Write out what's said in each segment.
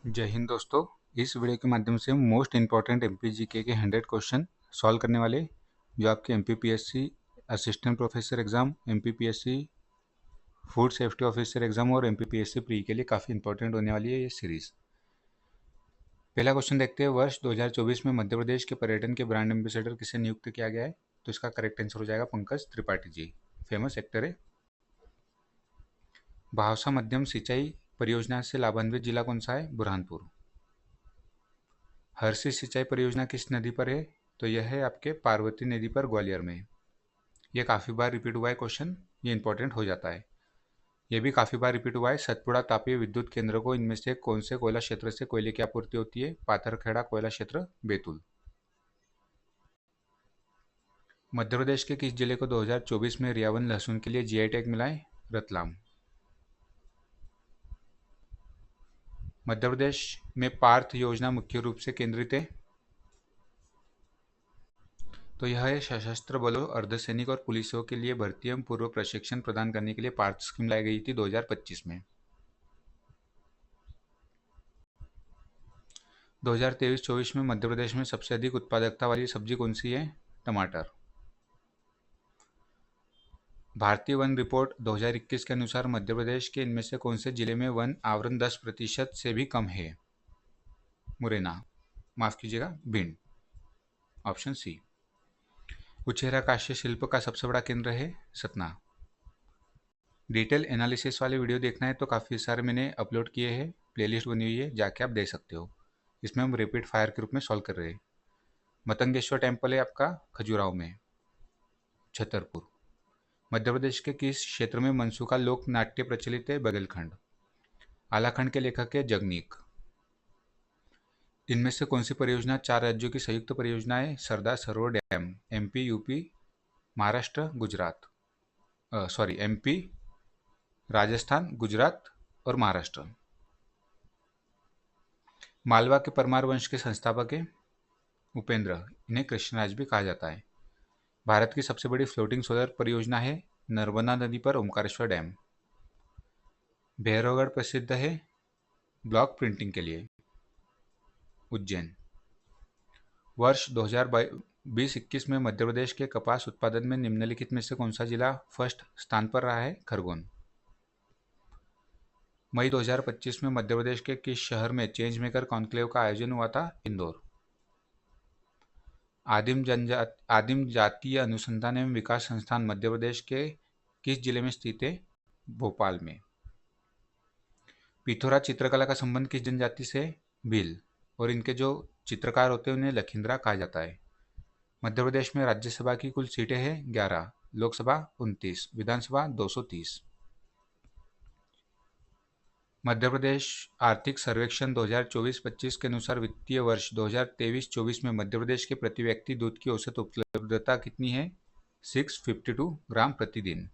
जय हिंद दोस्तों। इस वीडियो के माध्यम से मोस्ट इम्पॉर्टेंट एमपीजीके के 100 क्वेश्चन सॉल्व करने वाले, जो आपके MPPSC assistant professor exam, MPPSC food safety officer exam और एमपीपीएससी प्री के लिए काफ़ी इंपॉर्टेंट होने वाली है ये सीरीज। पहला क्वेश्चन देखते हैं। वर्ष 2024 में मध्य प्रदेश के पर्यटन के ब्रांड एम्बेसडर किसे नियुक्त किया गया है? तो इसका करेक्ट आंसर हो जाएगा पंकज त्रिपाठी जी। फेमस एक्टर है। भावसा मध्यम सिंचाई परियोजना से लाभान्वित जिला कौन सा है? बुरहानपुर। हरसी सिंचाई परियोजना किस नदी पर है? तो यह है आपके पार्वती नदी पर, ग्वालियर में। यह काफ़ी बार रिपीट हुआ है क्वेश्चन, ये इंपॉर्टेंट हो जाता है। यह भी काफ़ी बार रिपीट हुआ है। सतपुड़ा तापीय विद्युत केंद्र को इनमें से कौन से कोयला क्षेत्र से कोयले की आपूर्ति होती है? पाथरखेड़ा कोयला क्षेत्र, बैतूल। मध्य प्रदेश के किस जिले को 2024 में रियावन लहसुन के लिए जीआई टैग मिला है? रतलाम। मध्य प्रदेश में पार्थ योजना मुख्य रूप से केंद्रित है, तो यह है सशस्त्र बलों, अर्धसैनिक और पुलिसों के लिए भर्ती एवं पूर्व प्रशिक्षण प्रदान करने के लिए पार्थ स्कीम लाई गई थी 2025 में। 2023-24 में मध्य प्रदेश में सबसे अधिक उत्पादकता वाली सब्जी कौन सी है? टमाटर। भारतीय वन रिपोर्ट 2021 के अनुसार मध्य प्रदेश के इनमें से कौन से जिले में वन आवरण 10% से भी कम है? मुरैना, माफ कीजिएगा, भिंड। Option C. उछेरा काश्य शिल्प का सबसे बड़ा केंद्र है? सतना। डिटेल एनालिसिस वाले वीडियो देखना है तो काफ़ी सारे मैंने अपलोड किए हैं, प्लेलिस्ट बनी हुई है, जाके आप देख सकते हो। इसमें हम रेपिड फायर के रूप में सॉल्व कर रहे हैं। मतंगेश्वर टेम्पल है आपका खजुराहो में। छतरपुर। मध्य प्रदेश के किस क्षेत्र में मनसूखा लोक नाट्य प्रचलित है? बघेलखंड। आलाखंड के लेखक है जगनीक। इनमें से कौन सी परियोजना 4 राज्यों की संयुक्त परियोजना है? Sardar Sarovar dam. MP, UP, Maharashtra, Gujarat. MP, Rajasthan, Gujarat और महाराष्ट्र। मालवा के परमार वंश के संस्थापक है उपेंद्र। इन्हें कृष्णराज भी कहा जाता है। भारत की सबसे बड़ी फ्लोटिंग सोलर परियोजना है नर्मदा नदी पर ओमकारेश्वर डैम। भैरवगढ़ प्रसिद्ध है ब्लॉक प्रिंटिंग के लिए। उज्जैन। वर्ष 2020-21 में मध्य प्रदेश के कपास उत्पादन में निम्नलिखित में से कौन सा जिला फर्स्ट स्थान पर रहा है? खरगोन। मई 2025 में मध्य प्रदेश के किस शहर में चेंज मेकर कॉन्क्लेव का आयोजन हुआ था? इंदौर। आदिम जातीय अनुसंधान एवं विकास संस्थान मध्य प्रदेश के किस जिले में स्थित है? भोपाल में। पिथौरा चित्रकला का संबंध किस जनजाति से? भील। और इनके जो चित्रकार होते हैं उन्हें लखींद्रा कहा जाता है। मध्य प्रदेश में राज्यसभा की कुल सीटें हैं 11, लोकसभा 29, विधानसभा 230। मध्य प्रदेश आर्थिक सर्वेक्षण 2024-25 के अनुसार वित्तीय वर्ष 2023-24 में मध्य प्रदेश के प्रति व्यक्ति दूध की औसत उपलब्धता कितनी है? 652 ग्राम प्रतिदिन।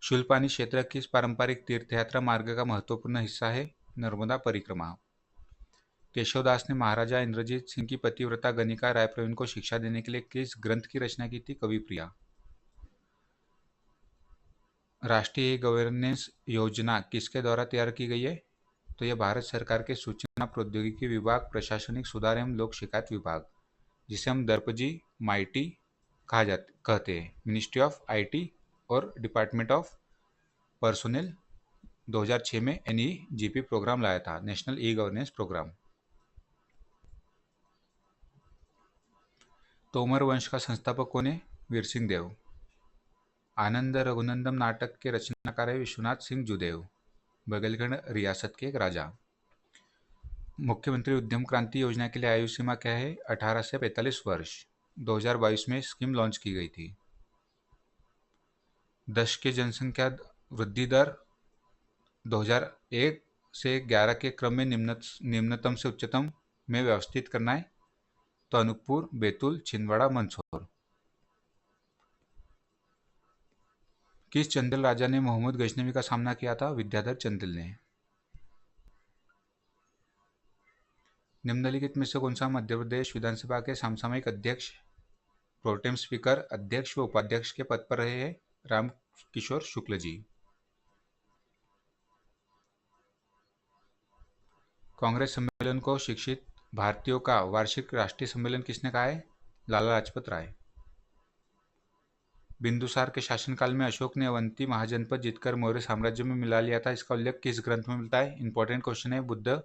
शूलपानी क्षेत्र किस पारंपरिक तीर्थयात्रा मार्ग का महत्वपूर्ण हिस्सा है? नर्मदा परिक्रमा। केशवदास ने महाराजा इंद्रजीत सिंह की पतिव्रता गणिका रायप्रवीण को शिक्षा देने के लिए किस ग्रंथ की रचना की थी? कविप्रिया। राष्ट्रीय गवर्नेंस योजना किसके द्वारा तैयार की गई है? तो यह भारत सरकार के सूचना प्रौद्योगिकी विभाग, प्रशासनिक सुधार एवं लोक शिकायत विभाग, जिसे हम दर्पजी माईटी कहते हैं, मिनिस्ट्री ऑफ आईटी और डिपार्टमेंट ऑफ पर्सोनेल 2006 में एनईजीपी प्रोग्राम लाया था, national e governance programme. Tomar वंश का संस्थापक कौन है? वीर सिंह देव। आनंद रघुनंदन नाटक के रचनाकार है विश्वनाथ सिंह जुदेव, बघेलखंड रियासत के एक राजा। मुख्यमंत्री उद्यम क्रांति योजना के लिए आयु सीमा क्या है? 18 से 45 वर्ष। 2022 में स्कीम लॉन्च की गई थी। देश की जनसंख्या वृद्धि दर 2001 से 11 के क्रम में निम्नतम से उच्चतम में व्यवस्थित करना है, तो अनूपपुर, बैतूल, छिंदवाड़ा, मंदसौर। किस चंदेल राजा ने मोहम्मद गजनवी का सामना किया था? विद्याधर चंदेल ने। निम्नलिखित में से कौन सा मध्य प्रदेश विधानसभा के समसामयिक अध्यक्ष, प्रोटेम स्पीकर, अध्यक्ष व उपाध्यक्ष के पद पर रहे हैं? रामकिशोर शुक्ल जी। कांग्रेस सम्मेलन को शिक्षित भारतीयों का वार्षिक राष्ट्रीय सम्मेलन किसने कहा है? लाला लाजपत राय। बिंदुसार के शासनकाल में अशोक ने अवंती महाजनपद जीतकर मौर्य साम्राज्य में मिला लिया था, इसका उल्लेख किस ग्रंथ में मिलता है? इंपॉर्टेंट क्वेश्चन है। बुद्ध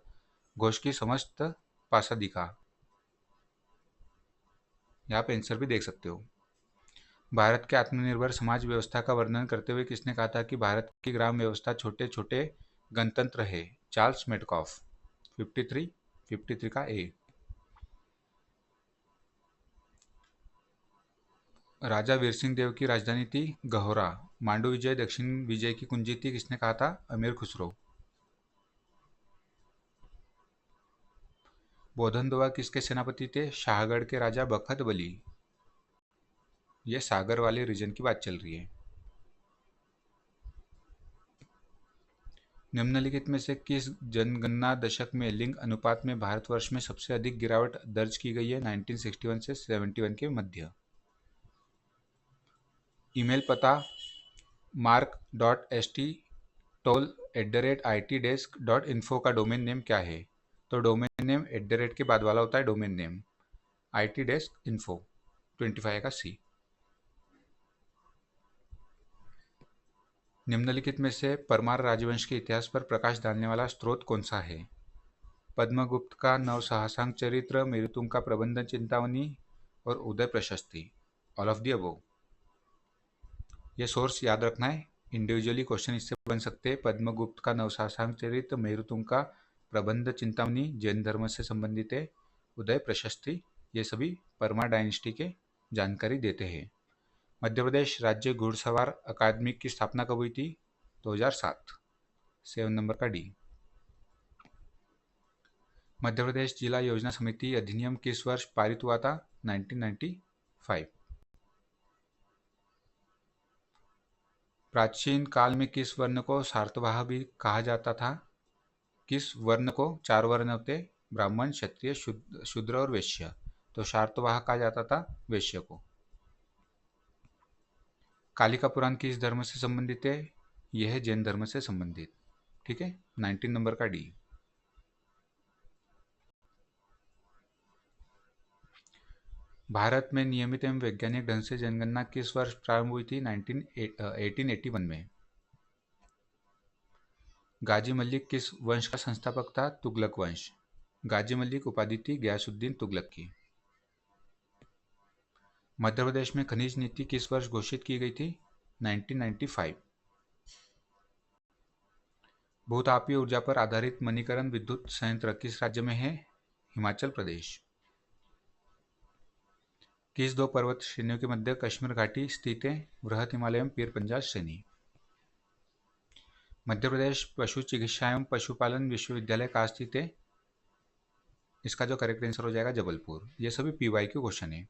घोष की समस्त पासादिका। यहाँ पे आंसर भी देख सकते हो। भारत के आत्मनिर्भर समाज व्यवस्था का वर्णन करते हुए किसने कहा था कि भारत की ग्राम व्यवस्था छोटे छोटे गणतंत्र है? Charles Metcalfe. 53 का ए। राजा वीर सिंह देव की राजधानी थी गहोरा। मांडू विजय दक्षिण विजय की कुंजी थी, किसने कहा था? अमीर खुसरो। बोधन दोआ किसके सेनापति थे? शाहगढ़ के राजा बखत बली। ये सागर वाले रीजन की बात चल रही है। निम्नलिखित में से किस जनगणना दशक में लिंग अनुपात में भारतवर्ष में सबसे अधिक गिरावट दर्ज की गई है? 1961 से 71 के मध्य। ईमेल पता mark.st@itdesk.info का डोमेन नेम क्या है? तो डोमेन नेम @ के बाद वाला होता है डोमेन नेम। itdesk info 25 का सी। निम्नलिखित में से परमार राजवंश के इतिहास पर प्रकाश डालने वाला स्रोत कौन सा है? पद्मगुप्त का नवसाहसांक चरित्र, मेरुतुंग का प्रबंधन चिंतामणि और उदय प्रशस्ति। All of the above. ये सोर्स याद रखना है, इंडिविजुअली क्वेश्चन इससे बन सकते हैं। पद्मगुप्त का नवसाहसांक चरित्र, मेरुतुंग का प्रबंध चिंतामणि जैन धर्म से संबंधित है, उदय प्रशस्ति ये सभी परमार डायनेस्टी के जानकारी देते हैं। मध्य प्रदेश राज्य घुड़सवार अकादमी की स्थापना कब हुई थी? 2007। 7 नंबर का डी। मध्य प्रदेश जिला योजना समिति अधिनियम किस वर्ष पारित हुआ था? 1995। प्राचीन काल में किस वर्ण को सातवाह भी कहा जाता था? किस वर्ण को? 4 वर्ण होते, ब्राह्मण, क्षत्रिय, शूद्र और वैश्य। तो सातवाह कहा जाता था वैश्य को। कालिका पुराण किस धर्म से संबंधित है? यह है जैन धर्म से संबंधित। ठीक है, 19 नंबर का डी। भारत में नियमित एवं वैज्ञानिक ढंग से जनगणना किस वर्ष प्रारंभ हुई थी? 1881 में। गाजी मलिक किस वंश का संस्थापक था? तुगलक वंश। गाजी मलिक उपाधि थी गयासुद्दीन तुगलक की। मध्य प्रदेश में खनिज नीति किस वर्ष घोषित की गई थी? 1995। भूतापीय ऊर्जा पर आधारित मणिकरण विद्युत संयंत्र किस राज्य में है? हिमाचल प्रदेश। किस 2 पर्वत श्रेणियों के मध्य कश्मीर घाटी स्थित है? वृहत हिमालय एवं पीर पंजाल श्रेणी। मध्य प्रदेश पशु चिकित्सा एवं पशुपालन विश्वविद्यालय कहाँ स्थित है? इसका जो करेक्ट आंसर हो जाएगा जबलपुर। ये सभी PYQ क्वेश्चन है।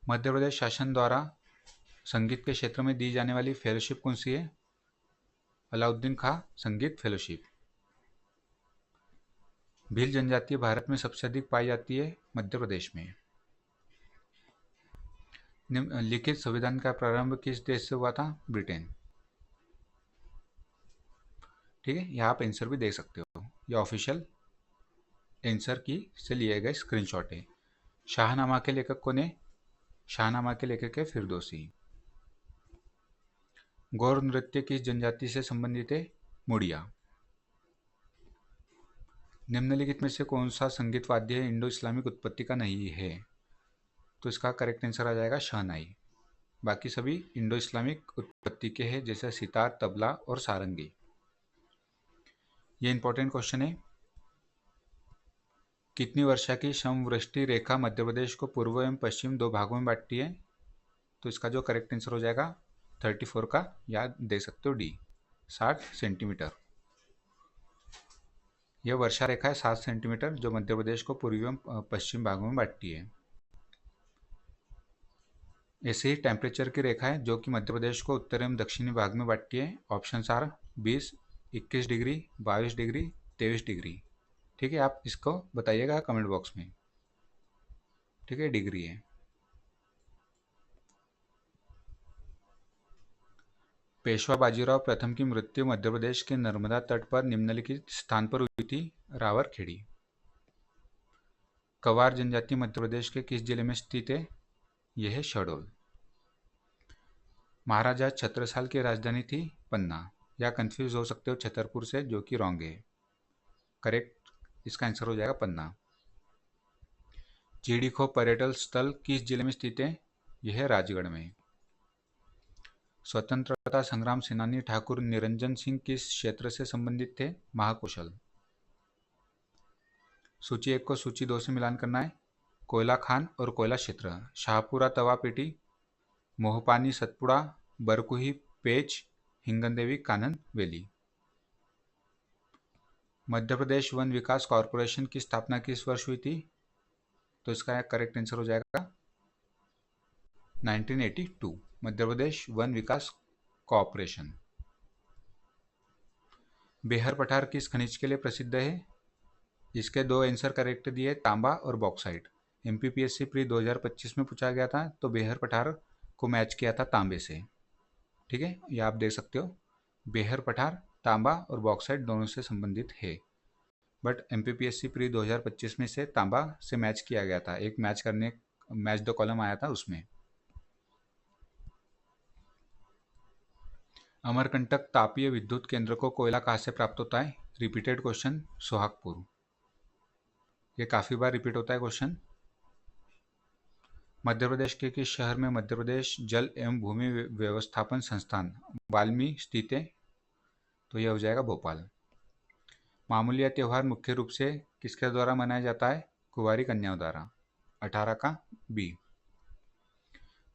मध्य प्रदेश शासन द्वारा संगीत के क्षेत्र में दी जाने वाली फेलोशिप कौन सी है? अलाउद्दीन खां संगीत फेलोशिप। भील जनजाति भारत में सबसे अधिक पाई जाती है मध्य प्रदेश में। लिखित संविधान का प्रारंभ किस देश से हुआ था? ब्रिटेन। ठीक है, यहाँ आप आंसर भी देख सकते हो, ये ऑफिशियल आंसर की से लिए गए स्क्रीनशॉट है। शाहनामा के लेखक कौन है? शाहनामा के लेखक है फिरदौसी। गौर नृत्य किस जनजाति से संबंधित है? मुड़िया। निम्नलिखित में से कौन सा संगीत वाद्य इंडो इस्लामिक उत्पत्ति का नहीं है? तो इसका करेक्ट आंसर आ जाएगा शहनाई। बाकी सभी इंडो इस्लामिक उत्पत्ति के हैं, जैसे सितार, तबला और सारंगी। ये इंपॉर्टेंट क्वेश्चन है। कितनी वर्षा की समवृष्टि रेखा मध्य प्रदेश को पूर्व एवं पश्चिम 2 भागों में बांटती है? तो इसका जो करेक्ट आंसर हो जाएगा 34 का, याद दे सकते हो डी, 60 सेंटीमीटर। यह वर्षा रेखा है 7 सेंटीमीटर, जो मध्य प्रदेश को पूर्वी एवं पश्चिम भागों में बांटती है। ऐसे ही टेम्परेचर की रेखा है जो कि मध्य प्रदेश को उत्तर एवं दक्षिणी भाग में बांटती है। Option are 20, 21 degree, 22 degree, 23 degree. ठीक है, आप इसको बताइएगा कमेंट बॉक्स में। ठीक है, डिग्री है। पेशवा बाजीराव प्रथम की मृत्यु मध्य प्रदेश के नर्मदा तट पर निम्नलिखित स्थान पर हुई थी? रावरखेड़ी। कवार जनजाति मध्य प्रदेश के किस जिले में स्थित है? यह है शहडोल। महाराजा छत्रसाल की राजधानी थी पन्ना, या कंफ्यूज हो सकते हो छतरपुर से, जो कि रॉन्ग है। करेक्ट इसका आंसर हो जाएगा पन्ना। जीडीखो पर्यटन स्थल किस जिले में स्थित है? यह है राजगढ़ में। स्वतंत्रता संग्राम सेनानी ठाकुर निरंजन सिंह किस क्षेत्र से संबंधित थे? महाकौशल। सूची 1 को सूची 2 से मिलान करना है। कोयला खान और कोयला क्षेत्र, शाहपुरा तवा पेटी, मोहपानी सतपुड़ा, बरकुही पेच, हिंगनदेवी कानन वैली। मध्य प्रदेश वन विकास कॉरपोरेशन की स्थापना किस वर्ष हुई थी? तो इसका करेक्ट आंसर हो जाएगा 1982, मध्य प्रदेश वन विकास कॉरपोरेशन। बेहर पठार किस खनिज के लिए प्रसिद्ध है? इसके 2 आंसर करेक्ट दिए, तांबा और बॉक्साइट। एमपीपीएससी प्री 2025 में पूछा गया था, तो बेहर पठार को मैच किया था तांबे से। ठीक है, ये आप देख सकते हो, बेहर पठार तांबा और बॉक्साइट दोनों से संबंधित है, बट एमपीपीएससी प्री 2025 में से तांबा से मैच किया गया था। एक मैच द कॉलम आया था उसमें। अमरकंटक तापीय विद्युत केंद्र को कोयला कहाँ से प्राप्त होता है? Repeated question, Sohagpur. ये काफी बार रिपीट होता है क्वेश्चन। मध्य प्रदेश के किस शहर में मध्य प्रदेश जल एवं भूमि व्यवस्थापन संस्थान वाल्मी स्थित है? तो यह हो जाएगा भोपाल। मामूलिया त्यौहार मुख्य रूप से किसके द्वारा मनाया जाता है? कुंवारी कन्याओं द्वारा। 18 का बी।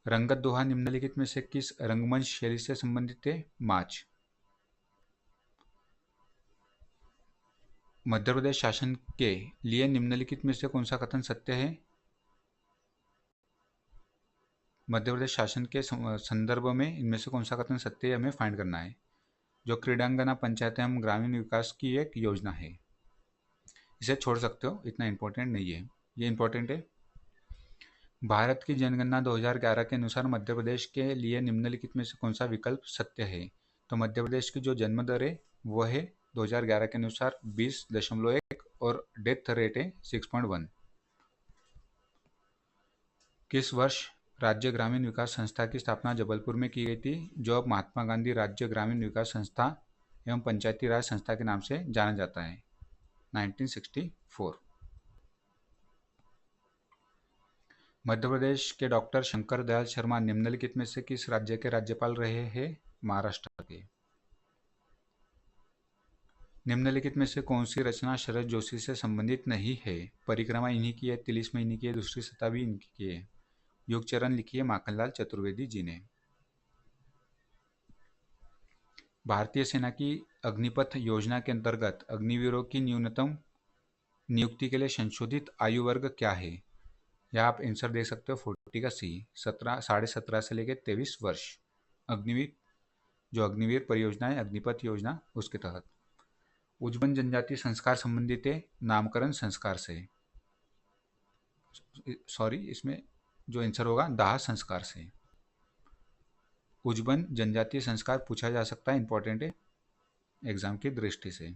रंगत दोहा निम्नलिखित में से किस रंगमंच शैली से संबंधित है? माच। मध्य प्रदेश शासन के लिए निम्नलिखित में से कौन सा कथन सत्य है? मध्य प्रदेश शासन के संदर्भ में इनमें से कौन सा कथन सत्य है, हमें फाइंड करना है। जो क्रीडांगना पंचायत एवं ग्रामीण विकास की एक योजना है, इसे छोड़ सकते हो, इतना इंपॉर्टेंट नहीं है। ये इंपॉर्टेंट है। भारत की जनगणना 2011 के अनुसार मध्य प्रदेश के लिए निम्नलिखित में से कौन सा विकल्प सत्य है? तो मध्य प्रदेश की जो जन्म दर है वो है 2011 के अनुसार 20.1 और डेथ रेट है 6.1। किस वर्ष राज्य ग्रामीण विकास संस्था की स्थापना जबलपुर में की गई थी, जो अब महात्मा गांधी राज्य ग्रामीण विकास संस्था एवं पंचायती राज संस्था के नाम से जाना जाता है? 1964। मध्य प्रदेश के डॉक्टर शंकर दयाल शर्मा निम्नलिखित में से किस राज्य के राज्यपाल रहे हैं? महाराष्ट्र के। निम्नलिखित में से कौन सी रचना शरद जोशी से संबंधित नहीं है? परिक्रमा इन्हीं की है, तिलिस्म इन्हीं की है, दूसरी सतह भी इनकी की है। युग चरण लिखी है माखनलाल चतुर्वेदी जी ने। भारतीय सेना की अग्निपथ योजना के अंतर्गत अग्निवीरों की न्यूनतम नियुक्ति के लिए संशोधित आयु वर्ग क्या है? या आप आंसर दे सकते हो 40 का सी, 17.5 से लेकर 23 वर्ष। अग्निवीर, जो अग्निवीर परियोजना है अग्निपथ योजना, उसके तहत। उज्जैन जनजाति संस्कार संबंधित है नामकरण संस्कार से, सॉरी इसमें जो आंसर होगा दाह संस्कार से। उज्जैन जनजातीय संस्कार पूछा जा सकता है, इंपॉर्टेंट है एग्जाम की दृष्टि से।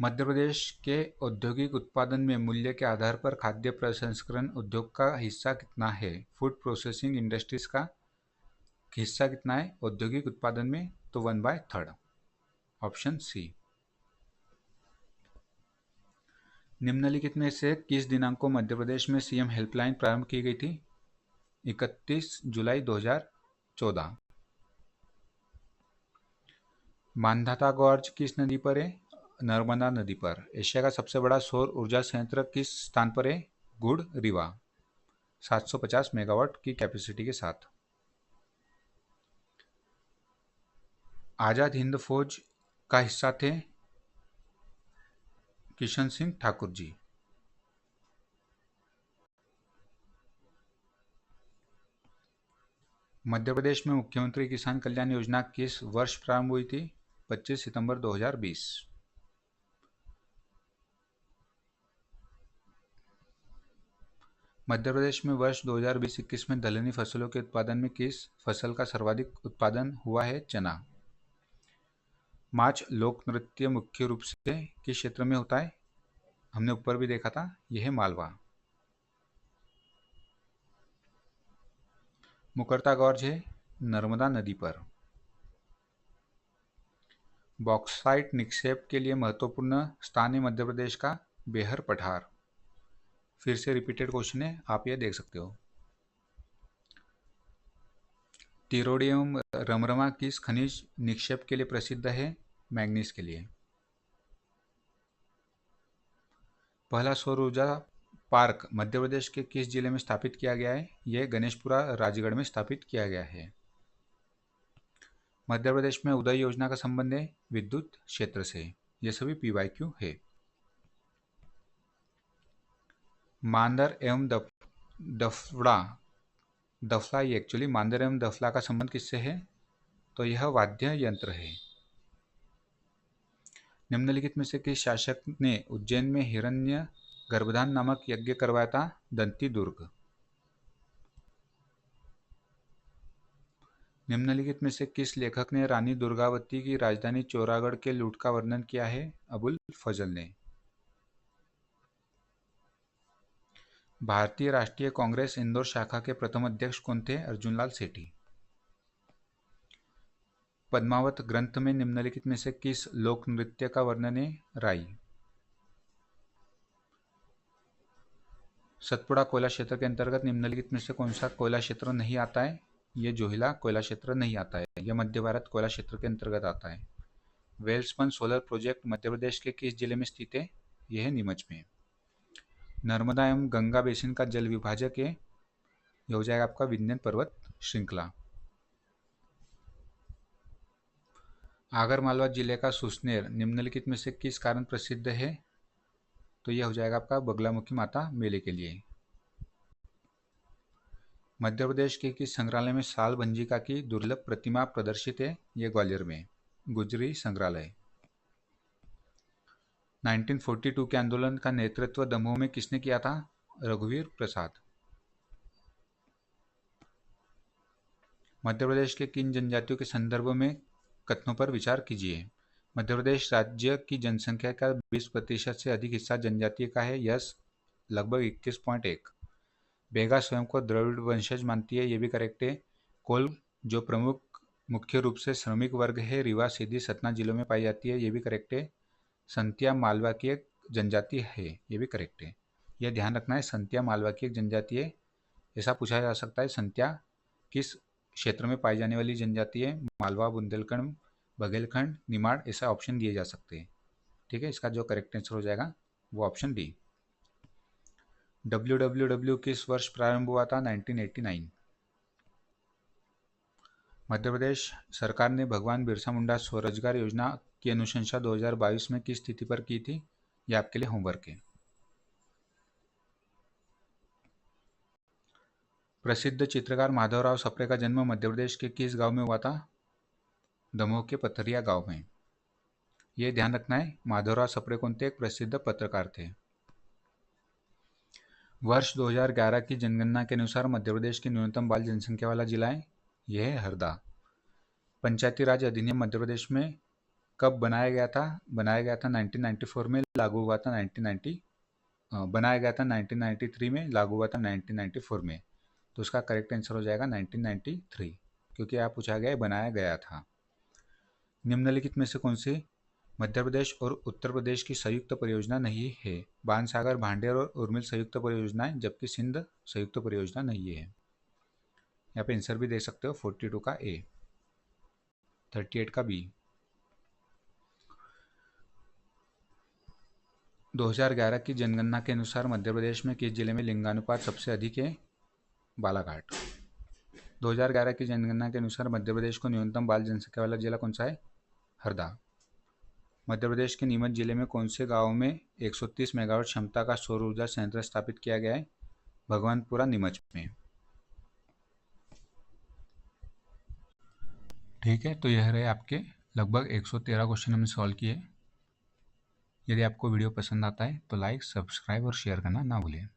मध्य प्रदेश के औद्योगिक उत्पादन में मूल्य के आधार पर खाद्य प्रसंस्करण उद्योग का हिस्सा कितना है? फूड प्रोसेसिंग इंडस्ट्रीज का हिस्सा कितना है औद्योगिक उत्पादन में? तो 1/3, ऑप्शन सी। निम्नलिखित में से किस दिनांक को मध्य प्रदेश में सीएम हेल्पलाइन प्रारंभ की गई थी? 31 जुलाई 2014। मांधाता गॉर्ज किस नदी पर है? नर्मदा नदी पर। एशिया का सबसे बड़ा सौर ऊर्जा संयंत्र किस स्थान पर है? गुड़ रीवा, 750 मेगावाट की कैपेसिटी के साथ। आजाद हिंद फौज का हिस्सा थे किशन सिंह ठाकुर जी। मध्य प्रदेश में मुख्यमंत्री किसान कल्याण योजना किस वर्ष प्रारंभ हुई थी? 25 सितंबर 2020। मध्य प्रदेश में वर्ष 2020-21 में दलहनी फसलों के उत्पादन में किस फसल का सर्वाधिक उत्पादन हुआ है? चना। माच लोक नृत्य मुख्य रूप से किस क्षेत्र में होता है? हमने ऊपर भी देखा था, यह है मालवा। मुकरता गॉर्ज है नर्मदा नदी पर। बॉक्साइट निक्षेप के लिए महत्वपूर्ण स्थान है मध्य प्रदेश का बेहर पठार। फिर से रिपीटेड क्वेश्चन है, आप यह देख सकते हो। टिरोडियम रमरमा किस खनिज निक्षेप के लिए प्रसिद्ध है? मैग्नीज के लिए। पहला सौर ऊर्जा पार्क मध्य प्रदेश के किस जिले में स्थापित किया गया है? यह गणेशपुरा राजगढ़ में स्थापित किया गया है। मध्य प्रदेश में उदय योजना का संबंध है विद्युत क्षेत्र से। ये सभी PYQ है। मांदर एवं दफला ये एक्चुअली मांदर एवं दफला का संबंध किससे है? तो यह वाद्य यंत्र है। निम्नलिखित में से किस शासक ने उज्जैन में हिरण्य गर्भधान नामक यज्ञ करवाया था? दंती दुर्ग। निम्नलिखित में से किस लेखक ने रानी दुर्गावती की राजधानी चौरागढ़ के लूट का वर्णन किया है? अबुल फजल ने। भारतीय राष्ट्रीय कांग्रेस इंदौर शाखा के प्रथम अध्यक्ष कौन थे? अर्जुनलाल सेठी। पद्मावत ग्रंथ में निम्नलिखित में से किस लोक नृत्य का वर्णन है? राई। सतपुड़ा कोयला क्षेत्र के अंतर्गत निम्नलिखित में से कौन सा कोयला क्षेत्र नहीं आता है? ये जोहिला कोयला क्षेत्र नहीं आता है, यह मध्य भारत कोयला क्षेत्र के अंतर्गत आता है। वेल्सपन सोलर प्रोजेक्ट मध्य प्रदेश के किस जिले में स्थित है? यह है नीमच में। नर्मदा एवं गंगा बेसिन का जल विभाजक है, यह हो जाएगा आपका विंध्य पर्वत श्रृंखला। आगरमालवा जिले का सुसनेर निम्नलिखित में से किस कारण प्रसिद्ध है? तो यह हो जाएगा आपका बगलामुखी माता मेले के लिए। मध्य प्रदेश के किस संग्रहालय में साल भंजिका की दुर्लभ प्रतिमा प्रदर्शित है? यह ग्वालियर में गुजरी संग्रहालय। 1942 के आंदोलन का नेतृत्व दमोह में किसने किया था? रघुवीर प्रसाद। मध्य प्रदेश के किन जनजातियों के संदर्भ में कथनों पर विचार कीजिए। मध्य प्रदेश राज्य की जनसंख्या का 20% से अधिक हिस्सा जनजातीय का है, यस लगभग 21.1। बेगा स्वयं को द्रविड़ वंशज मानती है, ये भी करेक्ट है। कोल जो प्रमुख मुख्य रूप से श्रमिक वर्ग है, रीवा सीधी सतना जिलों में पाई जाती है, ये भी करेक्ट है। संतिया मालवा की एक जनजाति है, ये भी करेक्ट है। यह ध्यान रखना है, संतिया मालवा की एक जनजाति है। ऐसा पूछा जा सकता है, संतिया किस क्षेत्र में पाई जाने वाली जनजाति है? मालवा, बुंदेलखंड, बघेलखंड, निमाड़, ऐसा ऑप्शन दिए जा सकते हैं। ठीक है, इसका जो करेक्ट आंसर हो जाएगा वो ऑप्शन डी। WWW किस वर्ष प्रारंभ हुआ था? 1989। मध्य प्रदेश सरकार ने भगवान बिरसा मुंडा स्वरोजगार योजना की अनुशंसा 2022 में किस तिथि पर की थी? यह आपके लिए होमवर्क है। प्रसिद्ध चित्रकार माधवराव सप्रे का जन्म मध्य प्रदेश के किस गांव में हुआ था? दमोह के पथरिया गांव में। यह ध्यान रखना है, माधवराव सप्रे कौन थे? एक प्रसिद्ध पत्रकार थे। वर्ष 2011 की जनगणना के अनुसार मध्य प्रदेश की न्यूनतम बाल जनसंख्या वाला जिला है, यह है हरदा। पंचायती राज अधिनियम मध्य प्रदेश में कब बनाया गया था? बनाया गया था 1994 में, लागू हुआ था 1993 में, लागू हुआ था 1994 में। तो उसका करेक्ट आंसर हो जाएगा 1993, क्योंकि यहाँ पूछा गया है बनाया गया था। निम्नलिखित में से कौन सी मध्य प्रदेश और उत्तर प्रदेश की संयुक्त परियोजना नहीं है? बाणसागर, भांडेर और उर्मिल संयुक्त परियोजनाएं, जबकि सिंध संयुक्त परियोजना नहीं है। यहाँ पे आंसर भी दे सकते हो, 42 का ए, 38 का बी। 2011 की जनगणना के अनुसार मध्य प्रदेश में किस जिले में लिंगानुपात सबसे अधिक है? बालाघाट। 2011 की जनगणना के अनुसार मध्य प्रदेश को न्यूनतम बाल जनसंख्या वाला जिला कौन सा है? हरदा। मध्य प्रदेश के नीमच जिले में कौन से गांव में 130 मेगावाट क्षमता का सौर ऊर्जा संयंत्र स्थापित किया गया है? भगवानपुरा नीमच में। ठीक है, तो यह रहे आपके लगभग 113 क्वेश्चन हमने सॉल्व किए। यदि आपको वीडियो पसंद आता है तो लाइक, सब्सक्राइब और शेयर करना ना भूलें।